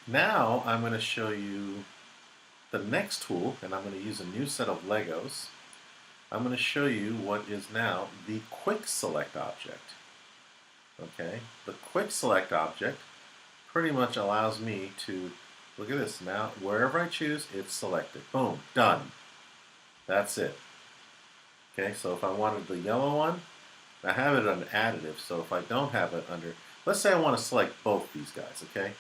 Now I'm going to show you the next tool, and I'm going to use a new set of Legos. I'm going to show you what is now the quick select object. Okay, the quick select object pretty much allows me to, look at this, now wherever I choose, it's selected. Boom, done. That's it. Okay, so if I wanted the yellow one, I have it under additive, so if I don't have it under, let's say I want to select both these guys, okay?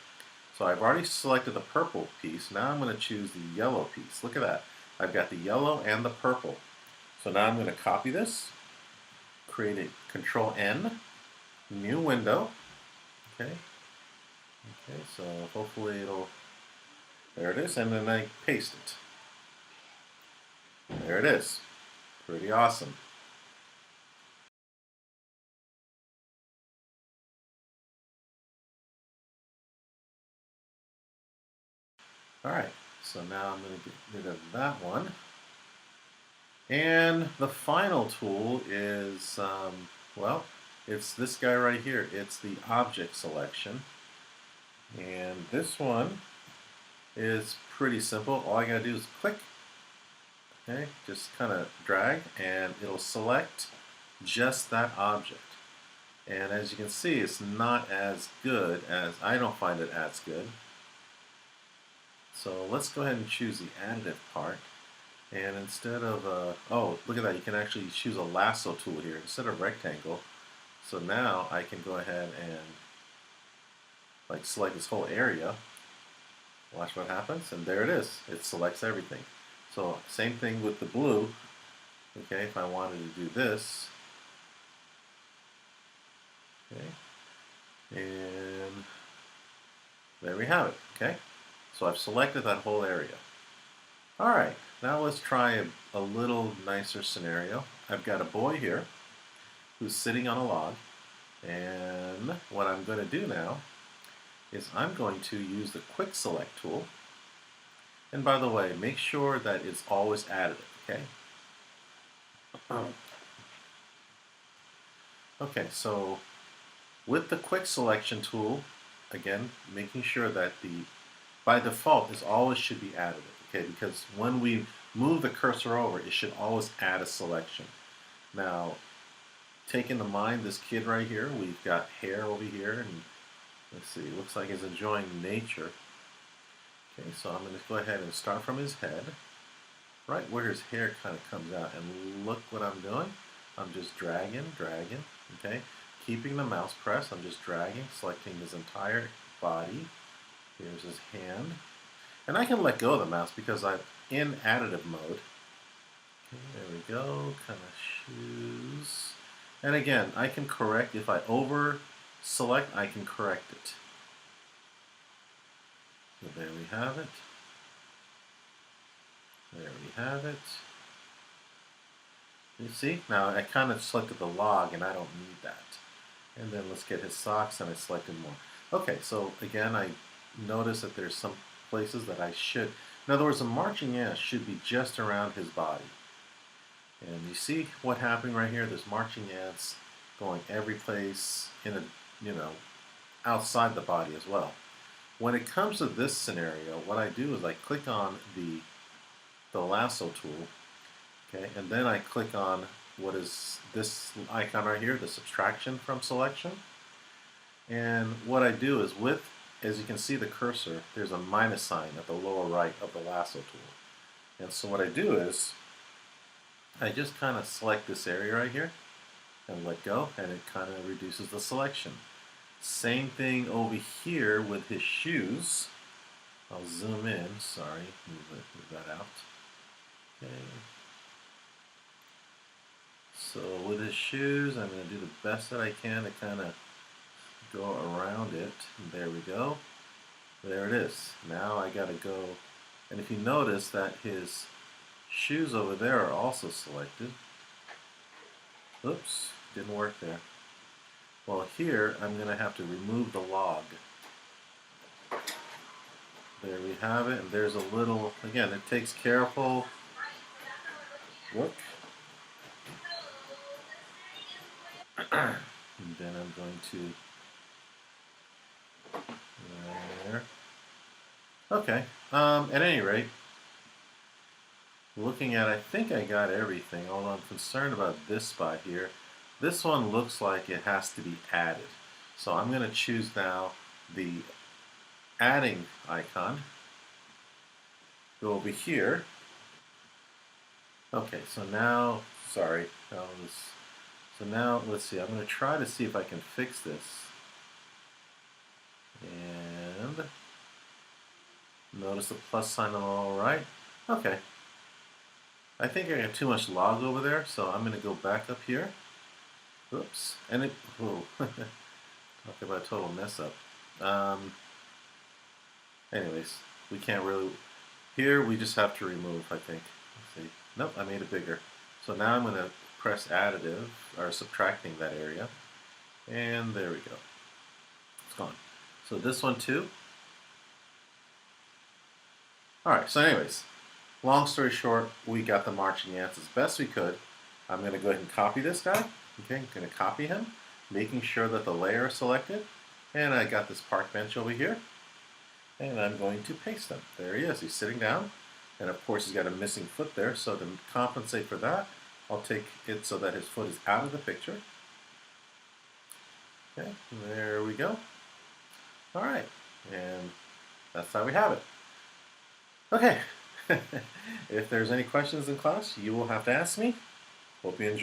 So I've already selected the purple piece, now I'm going to choose the yellow piece. Look at that. I've got the yellow and the purple. So now I'm going to copy this, create a Control N, new window, okay? Okay, so hopefully it'll, there it is, and then I paste it. There it is. Pretty awesome. All right, so now I'm going to get rid of that one. And the final tool is, well, it's this guy right here. It's the object selection. And this one is pretty simple. All I gotta do is click, okay, just kind of drag, and it'll select just that object. And as you can see, it's not as good as, I don't find it as good. So let's go ahead and choose the additive part. And instead of, oh, look at that, you can actually choose a lasso tool here instead of rectangle. So now I can go ahead and like select this whole area. Watch what happens, and there it is. It selects everything. So same thing with the blue. Okay, if I wanted to do this, okay, and there we have it. Okay, so I've selected that whole area. All right, now let's try a little nicer scenario. I've got a boy here who's sitting on a log, and what I'm going to do now is I'm going to use the quick select tool. And by the way, make sure that it's always additive, okay? Okay, so with the quick selection tool, again, making sure that the, by default, is always should be additive, okay? Because when we move the cursor over, it should always add a selection. Now, take into mind this kid right here, we've got hair over here, and let's see, it looks like he's enjoying nature. Okay, so I'm going to go ahead and start from his head, right where his hair kind of comes out, and look what I'm doing. I'm just dragging, okay? Keeping the mouse press, I'm just dragging, selecting his entire body. Here's his hand. And I can let go of the mouse because I'm in additive mode. Okay, there we go, kind of shoes. And again, I can correct, if I over select, I can correct it. So there we have it. There we have it. You see? Now I kind of selected the log and I don't need that. And then let's get his socks, and I selected more. Okay, so again, I notice that there's some places that I should, in other words, the marching ants should be just around his body. And you see what happened right here? There's marching ants going every place in a, outside the body as well. When it comes to this scenario, what I do is I click on the lasso tool, okay, and then I click on what is this icon right here, the subtraction from selection. And what I do is with, as you can see the cursor, there's a minus sign at the lower right of the lasso tool. And so what I do is I just kind of select this area right here and let go, and it kind of reduces the selection. Same thing over here with his shoes. I'll zoom in, sorry, move that out. Okay. So with his shoes, I'm going to do the best that I can to kind of go around it. And there we go. There it is. Now I got to go, and if you notice that his shoes over there are also selected. Oops, didn't work there. Well, here I'm going to have to remove the log. There we have it, and there's a little, again, it takes careful work. And then I'm going to, there. Okay. At any rate, looking at, I think I got everything, although I'm concerned about this spot here. This one looks like it has to be added. So I'm going to choose now the adding icon. Go over here. Okay, so now, sorry, so now let's see. I'm going to try to see if I can fix this. And notice the plus sign on all right. Okay. I think I got too much log over there, so I'm going to go back up here. Oops. And it, oh, talk about a total mess up. Anyways, we can't really, here we just have to remove, I think. Let's see. Nope, I made it bigger. So now I'm going to press additive, or subtracting that area. And there we go. It's gone. So this one too. Alright, so anyways, long story short, we got the marching ants as best we could. I'm going to go ahead and copy this guy. Okay, I'm going to copy him, making sure that the layer is selected. And I got this park bench over here. And I'm going to paste him. There he is. He's sitting down. And of course, he's got a missing foot there. So to compensate for that, I'll take it so that his foot is out of the picture. Okay, there we go. All right, and that's how we have it. Okay, if there's any questions in class, you will have to ask me. Hope you enjoy.